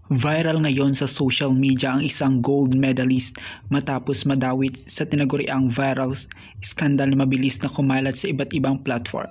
Viral ngayon sa social media ang isang gold medalist matapos madawit sa tinaguriang viral skandal na mabilis na kumalat sa iba't ibang platform.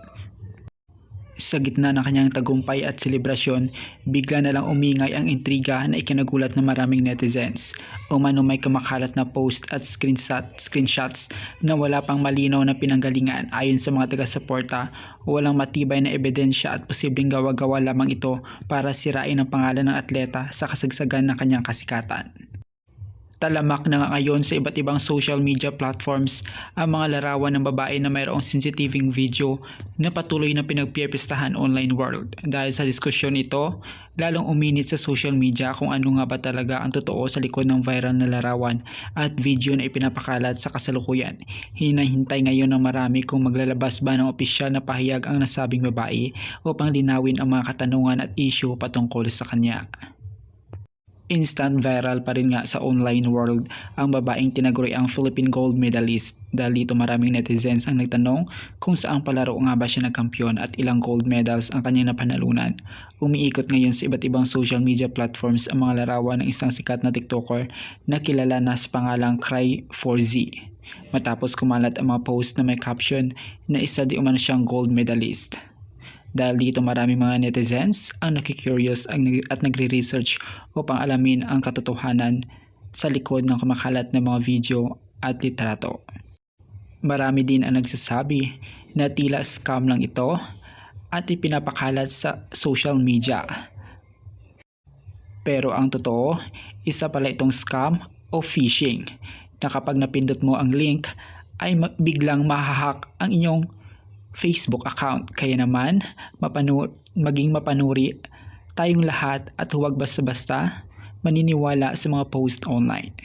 Sa gitna ng kanyang tagumpay at selebrasyon, bigla na lang umingay ang intriga na ikinagulat ng maraming netizens. Umano may kumakalat na post at screenshots na wala pang malinaw na pinanggalingan. Ayon sa mga taga-suporta, walang matibay na ebidensya at posibleng gawa-gawa lamang ito para sirain ang pangalan ng atleta sa kasagsagan ng kanyang kasikatan. Talamak na nga ngayon sa iba't ibang social media platforms ang mga larawan ng babae na mayroong sensitiving video na patuloy na pinagpipistahan online world. Dahil sa diskusyon ito, lalong uminit sa social media kung ano nga ba talaga ang totoo sa likod ng viral na larawan at video na ipinapakalat sa kasalukuyan. Hinahintay ngayon ng marami kung maglalabas ba ng opisyal na pahayag ang nasabing babae upang linawin ang mga katanungan at issue patungkol sa kanya. Instant viral pa rin nga sa online world ang babaeng tinaguri ang Philippine gold medalist dahil dito maraming netizens ang nagtanong kung saang palaro nga ba siya nagkampiyon at ilang gold medals ang kanyang napanalunan. Umiikot ngayon sa iba't ibang social media platforms ang mga larawan ng isang sikat na TikToker na kilala na sa pangalang Cry4Z matapos kumalat ang mga post na may caption na isa di umano siyang gold medalist. Dahil dito maraming mga netizens ang nakikurious at nagre-research upang alamin ang katotohanan sa likod ng kumakalat na mga video at litrato. Marami din ang nagsasabi na tila scam lang ito at ipinapakalat sa social media. Pero ang totoo, isa pala itong scam o phishing na kapag napindot mo ang link ay biglang mahahack ang inyong Facebook account. Kaya naman, maging mapanuri tayong lahat at huwag basta-basta maniniwala sa mga post online.